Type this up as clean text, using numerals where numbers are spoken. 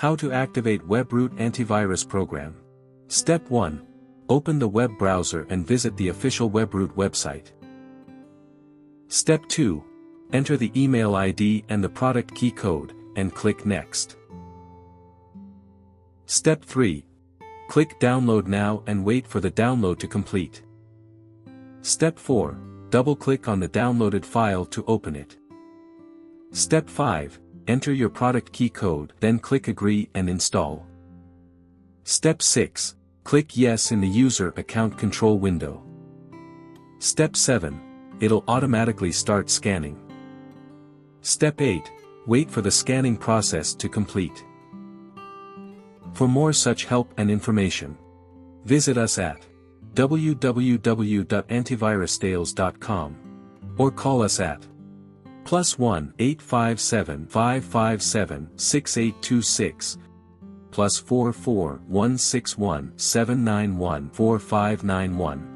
How to activate Webroot Antivirus Program. Step 1. Open the web browser and visit the official Webroot website. Step 2. Enter the email ID and the product key code, and click Next. Step 3. Click Download Now and wait for the download to complete. Step 4. Double-click on the downloaded file to open it. Step 5. Enter your product key code, then click Agree and install. Step 6. Click Yes in the User Account Control window. Step 7. It'll automatically start scanning. Step 8. Wait for the scanning process to complete. For more such help and information, visit us at www.antivirustales.com or call us at +1 857 557 6826 +44 161 791 4591.